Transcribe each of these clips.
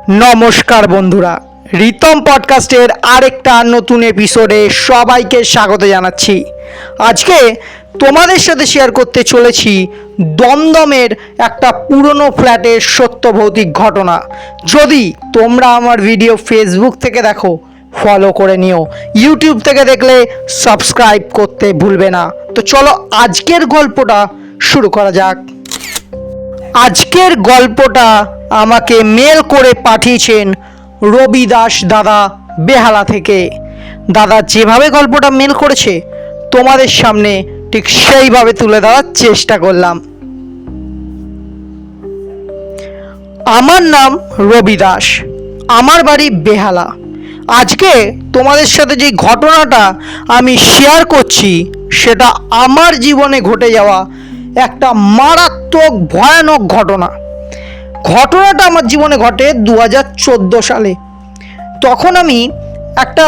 নমস্কার বন্ধুরা, রিতম পডকাস্টের আরেকটা নতুন এপিসোডে সবাইকে স্বাগত জানাচ্ছি। আজকে তোমাদের সাথে শেয়ার করতে চলেছি দমদমের একটা পুরনো ফ্ল্যাটের সত্য ভৌতিক ঘটনা। যদি তোমরা আমার ভিডিও ফেসবুক থেকে দেখো ফলো করে নিও, ইউটিউব থেকে দেখলে সাবস্ক্রাইব করতে ভুলবে না। তো চলো আজকের গল্পটা শুরু করা যাক। আজকের গল্পটা আমাকে মেল করে পাঠিয়েছেন রবি দাস দাদা, বেহালা থেকে। দাদা যেভাবে গল্পটা মেল করেছে তোমাদের সামনে ঠিক সেইভাবে তুলে ধরার চেষ্টা করলাম। আমার নাম রবি দাস, আমার বাড়ি বেহালা। আজকে তোমাদের সাথে যে ঘটনাটা আমি শেয়ার করছি সেটা আমার জীবনে ঘটে যাওয়া একটা মারাত্মক ভয়ানক ঘটনাটা আমার জীবনে ঘটে 2014 সালে। তখন আমি একটা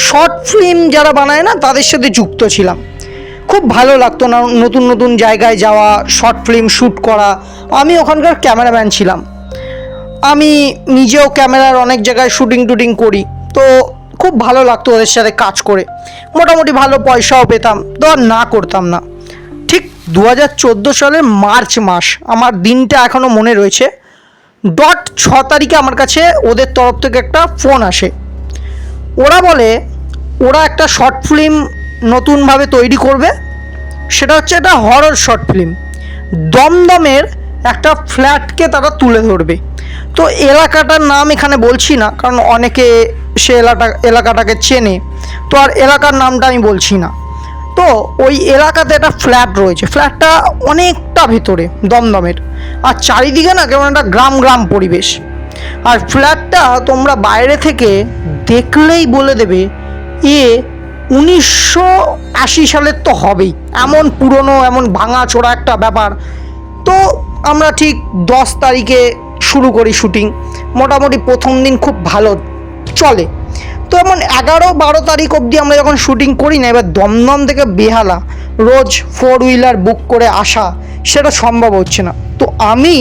শর্ট ফিল্ম যারা বানায় না তাদের সাথে যুক্ত ছিলাম। খুব ভালো লাগতো না নতুন নতুন জায়গায় যাওয়া, শর্ট ফিল্ম শ্যুট করা। আমি ওখানকার ক্যামেরাম্যান ছিলাম। আমি নিজেও ক্যামেরার অনেক জায়গায় শুটিং করি, তো খুব ভালো লাগতো ওদের সাথে কাজ করে। মোটামুটি ভালো পয়সাও পেতাম, তো আর না করতাম না। ঠিক 2014 সালের মার্চ মাস, আমার দিনটা এখনও মনে রয়েছে। 6 তারিখে আমার কাছে ওদের তরফ থেকে একটা ফোন আসে। ওরা বলে ওরা একটা শর্ট ফিল্ম নতুনভাবে তৈরি করবে, সেটা হচ্ছে একটা হরর শর্ট ফিল্ম। দমদমের একটা ফ্ল্যাটকে তারা তুলে ধরবে। তো এলাকাটার নাম এখানে বলছি না, কারণ অনেকে সে এলাকাটাকে চেনে, তো আর এলাকার নামটা আমি বলছি না। তো ওই এলাকাতে একটা ফ্ল্যাট রয়েছে, ফ্ল্যাটটা অনেকটা ভেতরে দমদমের, আর চারিদিকে না কেমন একটা গ্রাম পরিবেশ। আর ফ্ল্যাটটা তোমরা বাইরে থেকে দেখলেই বলে দেবে এ 1980 সালের তো হবেই, এমন পুরনো, এমন ভাঙাচোরা একটা ব্যাপার। তো আমরা ঠিক 10 তারিখে শুরু করি শুটিং। মোটামুটি প্রথম দিন খুব ভালো চলে। তো এমন 11-12 তারিখ অবধি আমরা যখন শুটিং করি না, এবার দমদম থেকে বেহালা রোজ 4 হুইলার বুক করে আসা সেটা সম্ভব হচ্ছে না। তো আমি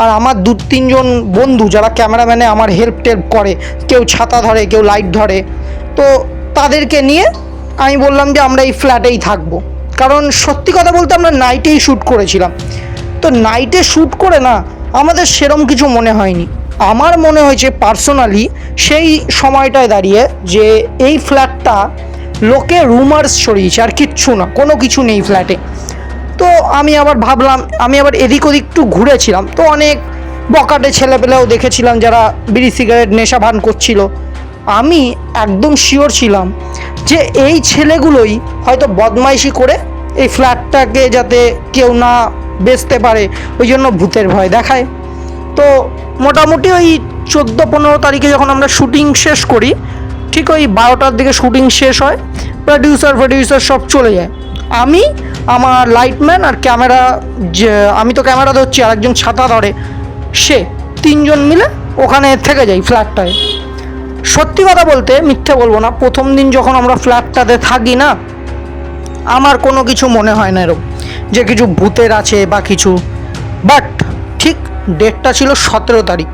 আর আমার 2-3 জন বন্ধু যারা ক্যামেরাম্যানে আমার হেল্প করে, কেউ ছাতা ধরে, কেউ লাইট ধরে, তো তাদেরকে নিয়ে আমি বললাম যে আমরা এই ফ্ল্যাটেই থাকবো। কারণ সত্যি কথা বলতে আমরা নাইটেই শ্যুট করেছিলাম। তো নাইটে শ্যুট করে না আমাদের সেরম কিছু মনে হয়নি। আমার মনে হয়েছে পার্সোনালি সেই সময়টায় দাঁড়িয়ে যে এই ফ্ল্যাটটা লোকে রুমার্স ছড়িয়েছে, আর কিচ্ছু না, কোনো কিছু নেই ফ্ল্যাটে। তো আমি আবার ভাবলাম, আমি আবার এদিক ওদিক একটু ঘুরেছিলাম, তো অনেক বকাটে ছেলেপেলেও দেখেছিলাম যারা বিড়ি সিগারেট নেশা ভান করছিল। আমি একদম শিওর ছিলাম যে এই ছেলেগুলোই হয়তো বদমাইশি করে এই ফ্ল্যাটটাকে যাতে কেউ না বেচতে পারে ওই জন্য ভূতের ভয় দেখায়। তো মোটামুটি ওই 14-15 তারিখে যখন আমরা শুটিং শেষ করি, ঠিক ওই 12টার দিকে শুটিং শেষ হয়, প্রডিউসার সব চলে যায়। আমি, আমার লাইটম্যান আর ক্যামেরা, যে আমি তো ক্যামেরা ধরছি আর একজন ছাতা ধরে, সে 3 জন মিলে ওখানে থেকে যাই ফ্ল্যাটটায়। সত্যি কথা বলতে মিথ্যে বলবো না, প্রথম দিন যখন আমরা ফ্ল্যাটটাতে থাকি না, আমার কোনো কিছু মনে হয় না এরকম যে কিছু ভূতের আছে বা কিছু। বাট ঠিক ডেটটা ছিল 17 তারিখ,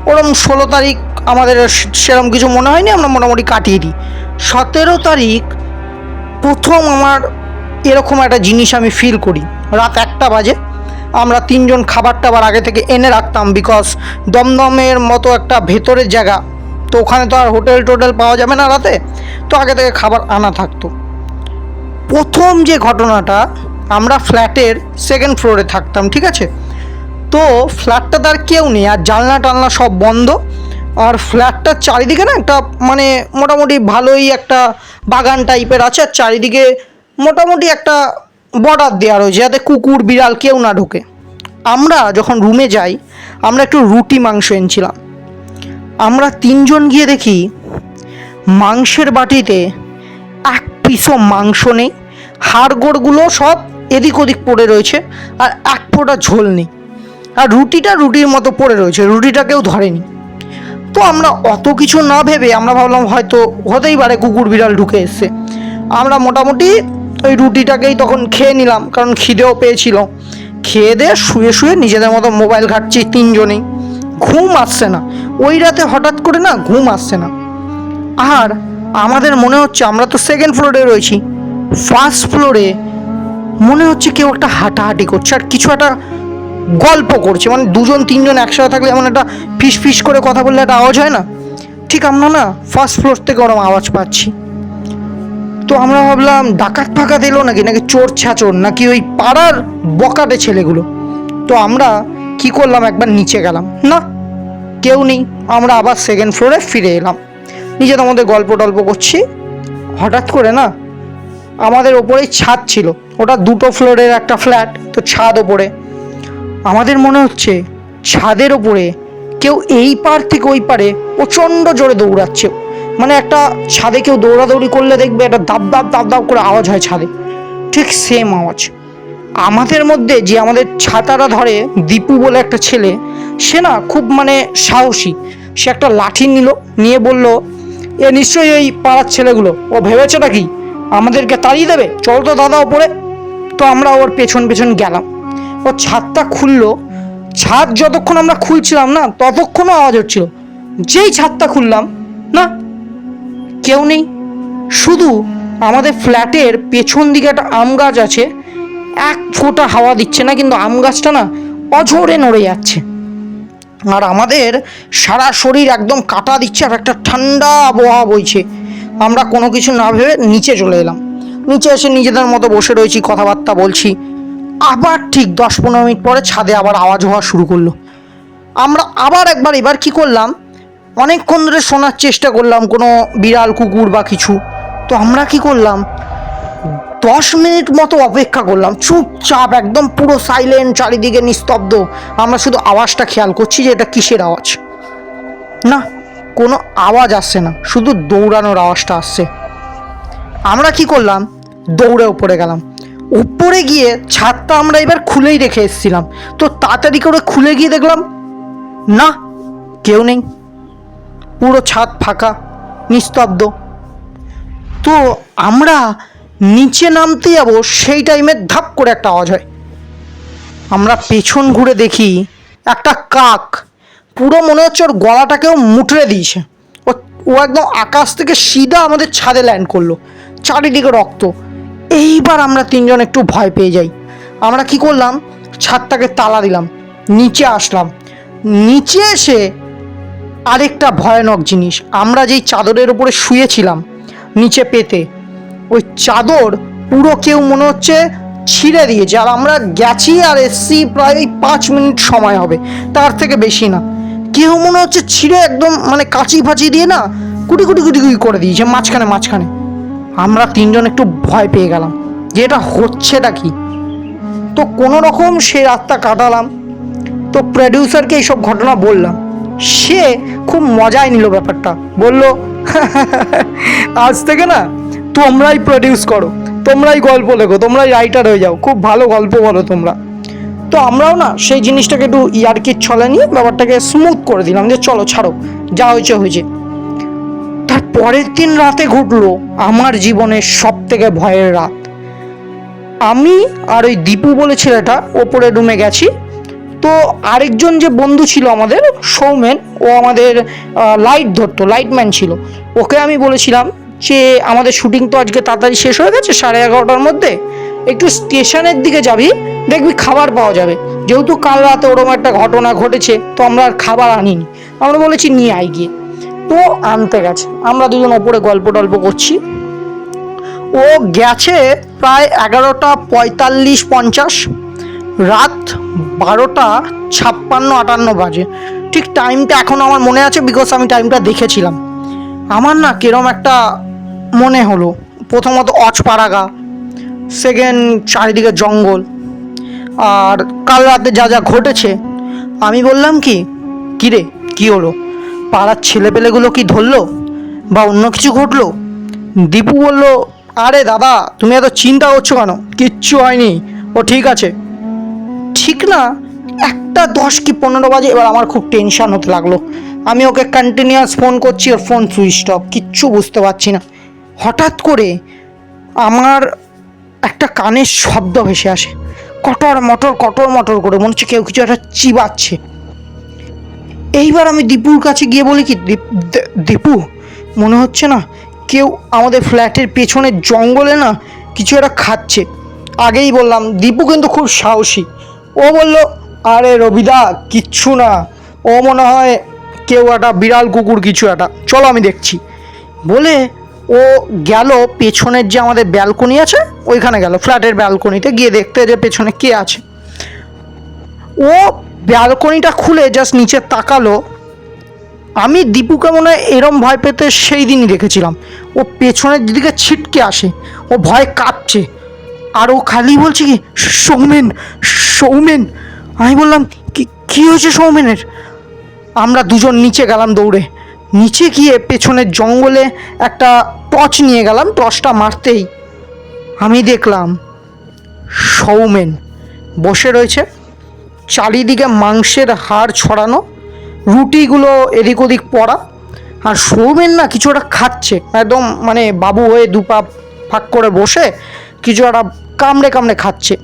ওরম 16 তারিখ আমাদের সেরকম কিছু মনে হয়নি, আমরা মোটামুটি কাটিয়ে দিই। 17 তারিখ প্রথম আমার এরকম একটা জিনিস আমি ফিল করি। রাত 1টা বাজে, আমরা 3 জন খাবার টাবার আগে থেকে এনে রাখতাম, বিকজ দমদমের মতো একটা ভেতরের জায়গা, তো ওখানে তো আর হোটেল পাওয়া যাবে না রাতে, তো আগে থেকে খাবার আনা থাকতো। প্রথম যে ঘটনাটা, আমরা ফ্ল্যাটের 2nd ফ্লোরে থাকতাম, ঠিক আছে। তো ফ্ল্যাটটাতে আর কেউ নেই, আর জানলা টালনা সব বন্ধ। আর ফ্ল্যাটটার চারিদিকে না একটা মানে মোটামুটি ভালোই একটা বাগান টাইপের আছে, আর চারিদিকে মোটামুটি একটা বর্ডার দেওয়া রয়েছে যাতে কুকুর বিড়াল কেউ না ঢোকে। আমরা যখন রুমে যাই, আমরা একটু রুটি মাংস এনেছিলাম। আমরা 3 জন গিয়ে দেখি মাংসের বাটিতে 1 পিসও মাংস নেই, হাড়গোড়গুলো সব এদিক ওদিক পড়ে রয়েছে, আর 1 ফোঁটা ঝোল নেই। আর রুটির মতো পড়ে রয়েছে, রুটিটা কেউ ধরেনি। তো আমরা অত কিছু না ভেবে আমরা ভাবলাম হয়তো হতেই পারে কুকুর বিড়াল ঢুকে এসছে। আমরা মোটামুটি ওই রুটিটাকেই তখন খেয়ে নিলাম, কারণ খিদেও পেয়েছিল। খেয়ে দিয়ে শুয়ে নিজেদের মতো মোবাইল ঘাঁটছি 3 জনেই। ঘুম আসছে না, ওই রাতে হঠাৎ করে না ঘুম আসছে না। আর আমাদের মনে হচ্ছে, আমরা তো সেকেন্ড ফ্লোরে রয়েছি, ফার্স্ট ফ্লোরে মনে হচ্ছে কেউ একটা হাঁটাহাঁটি করছে আর কিছু একটা গল্প করছে, মানে দুজন তিনজন একসাথে থাকলে এমন একটা ফিস ফিস করে কথা বললে একটা আওয়াজ হয় না, ঠিক আমরা না ফার্স্ট ফ্লোর থেকে ওরকম আওয়াজ পাচ্ছি। তো আমরা ভাবলাম ডাকাত ফাকাত এলো নাকি, নাকি চোর ছাচোর, নাকি ওই পাড়ার বকাটে ছেলেগুলো। তো আমরা কি করলাম, একবার নিচে গেলাম, না কেউ নেই। আমরা আবার সেকেন্ড ফ্লোরে ফিরে এলাম, নিচে তো আমাদের গল্প টল্প করছি। হঠাৎ করে না আমাদের ওপরেই ছাদ ছিল, ওটা 2টো ফ্লোরের একটা ফ্ল্যাট, তো ছাদ ওপরে। আমাদের মনে হচ্ছে ছাদের ওপরে কেউ এই পার থেকে ওই পারে প্রচণ্ড জোরে দৌড়াচ্ছে, মানে একটা ছাদে কেউ দৌড়াদৌড়ি করলে দেখবে একটা দাব দাব দাব দাব করে আওয়াজ হয় ছাদে, ঠিক সেম আওয়াজ। আমাদের মধ্যে যে আমাদের ছাতাটা ধরে দীপু বলে একটা ছেলে, সে না খুব মানে সাহসী, সে একটা লাঠি নিল, নিয়ে বলল এ নিশ্চয়ই ওই পাড়ার ছেলেগুলো, ও ভেবেছে নাকি আমাদেরকে তাড়িয়ে দেবে, চল তো দাদা ওপরে। তো আমরা ওর পেছন পেছন গেলাম, ও ছাদটা খুললো। ছাদ যতক্ষণ আমরা খুলছিলাম না ততক্ষণও আওয়াজ হচ্ছিল, যেই ছাদটা খুললাম না কেউ নেই, শুধু আমাদের ফ্ল্যাটের পেছন দিকে একটা আম গাছ আছে, এক ফোঁটা হাওয়া দিচ্ছে না, কিন্তু আম গাছটা না অঝোরে নড়ে যাচ্ছে। আর আমাদের সারা শরীর একদম কাটা দিচ্ছে আর একটা ঠান্ডা আবহাওয়া বইছে। আমরা কোনো কিছু না ভেবে নিচে চলে এলাম, নিচে এসে নিজেদের মতো বসে রয়েছি, কথাবার্তা বলছি। আবার ঠিক 10-15 মিনিট পরে ছাদে আবার আওয়াজ হওয়া শুরু করলো। আমরা আবার এবার কি করলাম, অনেকক্ষণ ধরে শোনার চেষ্টা করলাম কোনো বিড়াল কুকুর বা কিছু। তো আমরা কি করলাম, 10 মিনিট মতো অপেক্ষা করলাম, চুপচাপ একদম পুরো সাইলেন্ট, চারিদিকে নিস্তব্ধ। আমরা শুধু আওয়াজটা খেয়াল করছি যে এটা কিসের আওয়াজ। না কোনো আওয়াজ আসছে না, শুধু দৌড়ানোর আওয়াজটা আসছে। আমরা কি করলাম, দৌড়ে উপরে গেলাম। উপরে গিয়ে ছাদটা আমরা এবার খুলেই রেখে এসেছিলাম, তো তাড়াতাড়ি করে খুলে গিয়ে দেখলাম না কেউ নেই, পুরো ছাদ ফাঁকা, নিস্তব্ধ। তো আমরা নিচে নামতে যাবো, সেই টাইমে ধাপ করে একটা আওয়াজ হয়। আমরা পেছন ঘুরে দেখি একটা কাক, পুরো মনে হচ্ছে ওর গলাটাকেও মুটড়ে দিয়েছে। ও ও একদম আকাশ থেকে সিধা আমাদের ছাদে ল্যান্ড করলো, চারিদিকে রক্ত। এইবার আমরা তিনজন একটু ভয় পেয়ে যাই। আমরা কি করলাম, ছাদটাকে তালা দিলাম, নিচে আসলাম। নিচে এসে আরেকটা ভয়ানক জিনিস, আমরা যেই চাদরের উপরে শুয়েছিলাম নিচে পেতে, ওই চাদর পুরো কেউ মনে হচ্ছে ছিঁড়ে দিয়েছে। আর আমরা গেছি আর এসছি প্রায় 5 মিনিট সময় হবে, তার থেকে বেশি না। কেউ মনে হচ্ছে ছিঁড়ে একদম মানে কাঁচি ফাঁচি দিয়ে না কুটি কুটি কুটি কুটি করে দিয়েছে মাঝখানে মাঝখানে। আমরা তিনজন একটু ভয় পেয়ে গেলাম যে এটা হচ্ছেটা কি। তো কোনো রকম সে রাতটা কাটালাম। তো প্রডিউসারকে এইসব ঘটনা বললাম, সে খুব মজায় নিল ব্যাপারটা, বলল আজ থেকে না তোমরাই প্রডিউস করো, তোমরাই গল্প লেখো, তোমরাই রাইটার হয়ে যাও, খুব ভালো গল্প বলো তোমরা। তো আমরাও না সেই জিনিসটাকে একটু ইয়ার্কির ছলে নিয়ে ব্যাপারটাকে স্মুথ করে দিলাম, যে চলো ছাড়ো, যা হয়েছে হয়েছে। তার পরের দিন রাতে ঘটলো আমার জীবনের সব থেকে ভয়ের রাত। আমি আর ওই দীপু বলে ছেলেটা ওপরে রুমে গেছি। তো আরেকজন যে বন্ধু ছিল আমাদের, সৌমেন, ও আমাদের লাইট ধরতো, লাইটম্যান ছিল। ওকে আমি বলেছিলাম যে আমাদের শুটিং তো আজকে তাড়াতাড়ি শেষ হয়ে গেছে, 11:30টার মধ্যে একটু স্টেশনের দিকে যাবি, দেখবি খাবার পাওয়া যাবে। যেহেতু কাল রাতে ওরকম একটা ঘটনা ঘটেছে, তো আমরা আর খাবার আনিনি, আমরা বলেছি নিয়ে আই গিয়ে। তো আনতে গেছে, আমরা দুজন ওপরে গল্প টল্প করছি। ও গেছে প্রায় 11:45-50, রাত 12:56-58 বাজে। ঠিক টাইমটা এখন আমার মনে আছে, বিকজ আমি টাইমটা দেখেছিলাম। আমার না কিরম একটা মনে হলো, প্রথমত অচপাড়াগা, সেকেন্ড চারিদিকে জঙ্গল, আর কাল রাতে যা যা ঘটেছে। আমি বললাম কি রে কী হলো, পাড়ার ছেলেপেলেগুলো কি ধরলো বা অন্য কিছু ঘটলো? দীপু বলল, আরে দাদা তুমি এত চিন্তা করছো কেন, কিচ্ছু হয়নি, ও ঠিক আছে। ঠিক না 1:10 কি 15 বাজে, এবার আমার খুব টেনশন হতে লাগলো। আমি ওকে কন্টিনিউয়াস ফোন করছি, ওর ফোন সুইচ অফ, কিচ্ছু বুঝতে পারছি না। হঠাৎ করে আমার একটা কানের শব্দ ভেসে আসে, কটর মটর করে, মনে হচ্ছে কেউ কিছু একটা চিবাচ্ছে। এইবার আমি দীপুর কাছে গিয়ে বলি কি, দীপু মনে হচ্ছে না কেউ আমাদের ফ্ল্যাটের পেছনের জঙ্গলে না কিছু একটা খাচ্ছে। আগেই বললাম দীপু কিন্তু খুব সাহসী। ও বলল, আরে রবিদা কিচ্ছু না, ও মনে হয় কেউ একটা বিড়াল কুকুর কিছু একটা, চলো আমি দেখছি বলে ও গেল পেছনের যে আমাদের ব্যালকনি আছে ওইখানে গেল, ফ্ল্যাটের ব্যালকনিতে গিয়ে দেখতে যে পেছনে কে আছে। ও ব্যালকনিটা খুলে জাস্ট নিচে তাকালো। আমি দীপুকে মনে হয় এরম ভয় পেতে সেই দিনই দেখেছিলাম। ও পেছনের দিকে ছিটকে আসে, ও ভয় কাঁপছে, আর ও খালি বলছে কি, সৌমেন সৌমেন। আমি বললাম কী হয়েছে সৌমেনের? আমরা দুজন নিচে গেলাম দৌড়ে। নিচে গিয়ে পেছনের জঙ্গলে একটা টর্চ নিয়ে গেলাম, টর্চটা মারতেই আমি দেখলাম সৌমেন বসে রয়েছে, চারিদিকে মাংসের হাড় ছড়ানো, রুটিগুলো এদিক ওদিক পড়া, আর সৌমেন না কিছু একটা খাচ্ছে একদম, মানে বাবু হয়ে দুপা ফাঁক করে বসে কিছু একটা কামড়ে কামড়ে খাচ্ছে।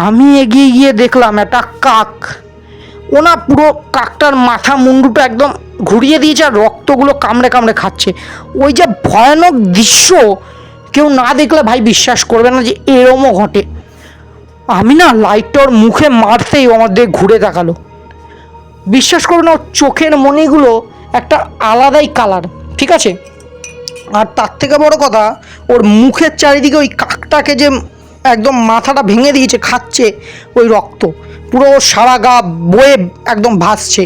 আমি এগিয়ে গিয়ে দেখলাম একটা কাক, ওনা পুরো কাকটার মাথা মুন্ডুটা একদম ঘুরিয়ে দিয়েছে আর রক্তগুলো কামড়ে কামড়ে খাচ্ছে। ওই যে ভয়ানক দৃশ্য, কেউ না দেখলে ভাই বিশ্বাস করবে না যে এরমও ঘটে। আমি না লাইটটা ওর মুখে মারতেই আমার দিকে ঘুরে তাকালো। বিশ্বাস করুন ওর চোখের মণিগুলো একটা আলাদাই কালার, ঠিক আছে? আর তার থেকে বড় কথা, ওর মুখের চারিদিকে ওই কাকটাকে যে একদম মাথাটা ভেঙে দিয়েছে, খাচ্ছে ওই রক্ত, পুরো সারা গা বয়ে একদম ভাসছে।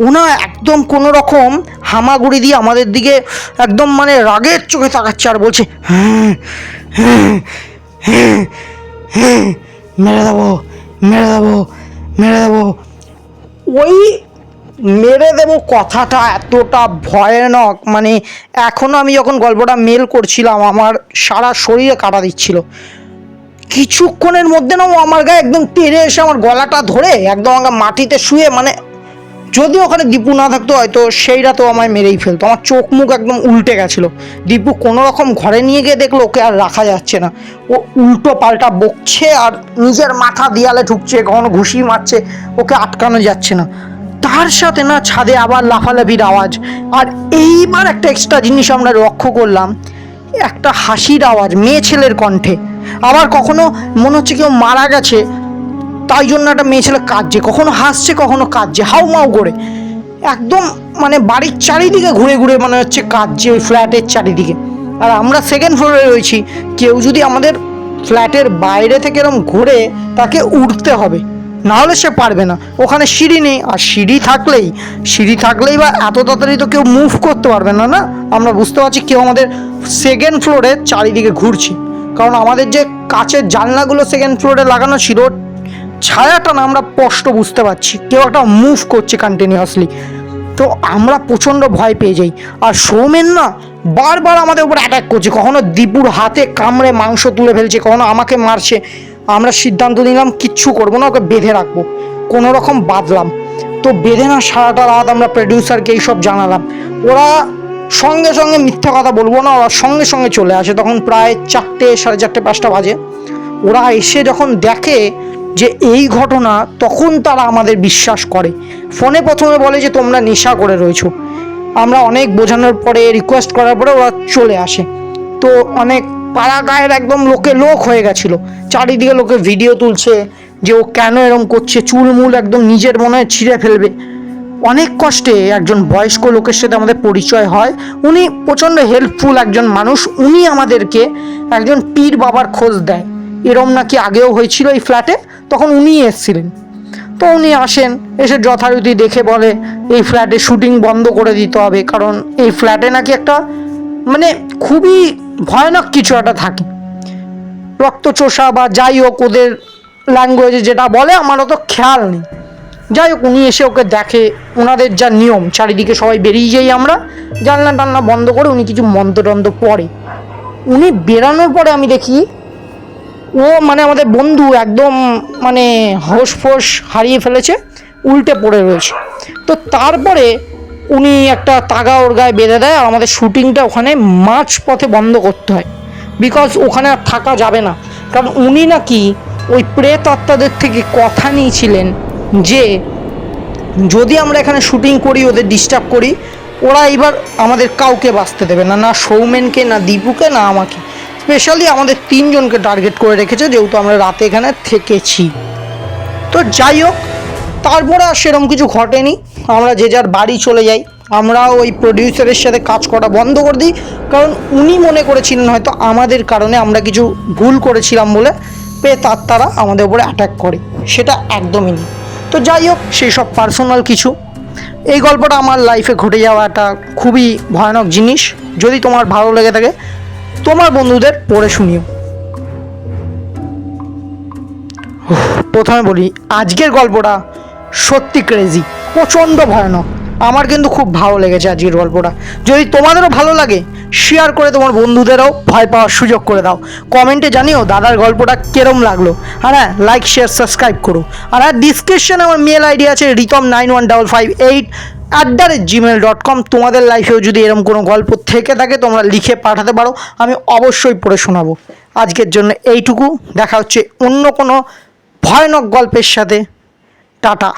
ওনা একদম কোনো রকম হামাগুড়ি দিয়ে আমাদের দিকে একদম মানে রাগের চোখে তাকাচ্ছে আর বলছে, হ্যাঁ হ্যাঁ হ্যাঁ হ্যাঁ মেরে দেবো মেরে দেবো মেরে দেবো। ওই মেরে দেবো কথাটা এতটা ভয়ানক, মানে এখনও আমি যখন গল্পটা মেল করছিলাম আমার সারা শরীরে কাটা দিচ্ছিল। কিছুক্ষণের মধ্যে না ও আমার গায়ে একদম তেড়ে এসে আমার গলাটা ধরে একদম আমাকে মাটিতে শুয়ে, মানে যদি ওখানে দীপু না থাকতো হয়তো সেইটা তো আমায় মেরেই ফেলতো। আমার চোখ মুখ একদম উল্টে গেছিলো। দীপু কোনো রকম ঘরে নিয়ে গিয়ে দেখলো ওকে আর রাখা যাচ্ছে না, ও উল্টো পাল্টা বকছে আর নিজের মাথা দেয়ালে ঠুকছে, কখনো ঘুষি মারছে, ওকে আটকানো যাচ্ছে না। তার সাথে না ছাদে আবার লাফালাফির আওয়াজ। আর এইবার একটা এক্সট্রা জিনিস আমরা লক্ষ্য করলাম, একটা হাসির আওয়াজ মেয়ে ছেলের কণ্ঠে। আবার কখনো মনে হচ্ছে কেউ মারা গেছে তাই জন্য একটা মেয়ে ছেলে কাঁদছে, কখনো হাসছে কখনো কাঁদছে হাউমাউ করে, একদম মানে বাড়ির চারিদিকে ঘুরে ঘুরে মনে হচ্ছে কাঁদছে ওই ফ্ল্যাটের চারিদিকে। আর আমরা সেকেন্ড ফ্লোরে রয়েছি, কেউ যদি আমাদের ফ্ল্যাটের বাইরে থেকে এরকম ঘুরে তাকে উঠতে হবে, নাহলে সে পারবে না। ওখানে সিঁড়ি নেই, আর সিঁড়ি থাকলেই বা এত তাড়াতাড়ি তো কেউ মুভ করতে পারবে না। না, আমরা বুঝতে পারছি কেউ আমাদের সেকেন্ড ফ্লোরে চারিদিকে ঘুরছে, কারণ আমাদের যে কাচের জানলাগুলো সেকেন্ড ফ্লোরে লাগানো ছিল ছায়াটা না আমরা স্পষ্ট বুঝতে পারছি কেউ একটা মুভ করছে কন্টিনিউয়াসলি। তো আমরা প্রচণ্ড ভয় পেয়ে যাই। আর সৌমেন না বারবার আমাদের উপর অ্যাটাক করছে, কখনো দীপুর হাতে কামড়ে মাংস তুলে ফেলছে, কখনো আমাকে মারছে। আমরা সিদ্ধান্ত নিলাম কিচ্ছু করবো না, ওকে বেঁধে রাখবো। কোনো রকম বাঁধলাম, তো বেঁধে না সারাটা রাত আমরা প্রডিউসারকে এইসব জানালাম। ওরা সঙ্গে সঙ্গে, মিথ্যা কথা বলবো না, ওরা সঙ্গে সঙ্গে চলে আসে। তখন প্রায় 4টে, 4:30, 5টা বাজে। ওরা এসে যখন দেখে যে এই ঘটনা, তখন তারা আমাদের বিশ্বাস করে। ফোনে প্রথমে বলে যে তোমরা নেশা করে রয়েছো। আমরা অনেক বোঝানোর পরে, রিকোয়েস্ট করার পরে ওরা চলে আসে। তো অনেক পাড়া গায়ের একদম লোক হয়ে গেছিলো, চারিদিকে লোকে ভিডিও তুলছে যে ও কেন এরম করছে, চুলমুল একদম নিজের মনে হয় ছিঁড়ে ফেলবে। অনেক কষ্টে একজন বয়স্ক লোকের সাথে আমাদের পরিচয় হয়। উনি প্রচণ্ড হেল্পফুল একজন মানুষ। উনি আমাদেরকে একজন পীর বাবার খোঁজ দেয়, এরম নাকি আগেও হয়েছিল এই ফ্ল্যাটে, তখন উনিই এসেছিলেন। তো উনি আসেন, এসে যথারীতি দেখে বলে এই ফ্ল্যাটে শুটিং বন্ধ করে দিতে হবে, কারণ এই ফ্ল্যাটে নাকি একটা মানে খুবই ভয়ানক কিছু একটা থাকে, রক্তচোষা বা যাই হোক ওদের ল্যাঙ্গুয়েজে যেটা বলে, আমারও তো খেয়াল নেই। যাই হোক উনি এসে ওকে দেখে, ওনাদের যা নিয়ম, চারিদিকে সবাই বেরিয়ে যাই আমরা, জানলা টান্না বন্ধ করে উনি কিছু মন্ত্রটন্ত্র পড়ে। উনি বেরানোর পরে আমি দেখি ও মানে আমাদের বন্ধু একদম মানে হোশ ফোশ হারিয়ে ফেলেছে, উল্টে পড়ে রয়েছে। তো তারপরে উনি একটা তাগা ওর গায়ে বেঁধে দেয়, আর আমাদের শুটিংটা ওখানে মাঝ পথে বন্ধ করতে হয়, বিকজ ওখানে আর থাকা যাবে না। কারণ উনি নাকি ওই প্রেত আত্মাদের থেকে কথা নিয়েছিলেন যে যদি আমরা এখানে শুটিং করি, ওদের ডিস্টার্ব করি, ওরা এবার আমাদের কাউকে বাঁচতে দেবে না, না সৌমেনকে, না দীপুকে, না আমাকে। স্পেশালি আমাদের 3 জনকে টার্গেট করে রেখেছে, যেহেতু আমরা রাতে এখানে থেকেছি। তো যাই হোক, তারপরে আর সেরকম কিছু ঘটেনি। আমরা যে যার বাড়ি চলে যাই। আমরা ওই প্রডিউসারের সাথে কাজ করা বন্ধ করে দিই, কারণ উনি মনে করেছিলেন হয়তো আমাদের কারণে আমরা কিছু ভুল করেছিলাম বলে তারা আমাদের উপরে অ্যাটাক করে। সেটা একদমই নেই। তো যাই হোক, সেই সব পার্সোনাল কিছু। এই গল্পটা আমার লাইফে ঘটে যাওয়া একটা খুবই ভয়ানক জিনিস। যদি তোমার ভালো লেগে থাকে, তোমার বন্ধুদের পড়ে শুনিও। প্রথমে বলি, আজকের গল্পটা সত্যি ক্রেজি, প্রচণ্ড ভয়ানক। আমার কিন্তু খুব ভালো লেগেছে আজকের গল্পটা। যদি তোমাদেরও ভালো লাগে, শেয়ার করে তোমার বন্ধুদেরও ভয় পাওয়ার সুযোগ করে দাও। কমেন্টে জানিও দাদার গল্পটা কেরম লাগলো। আর হ্যাঁ, লাইক, শেয়ার, সাবস্ক্রাইব করো। আর হ্যাঁ, ডিসক্রিপশনে আমার মেল আইডি আছে ritom91558@gmail.com। তোমাদের লাইফেও যদি এরকম কোনো গল্প থেকে থাকে, তোমরা লিখে পাঠাতে পারো, আমি অবশ্যই পড়ে শোনাবো। আজকের জন্য এইটুকু। দেখা হচ্ছে অন্য কোনো ভয়ানক গল্পের সাথে। টাটা।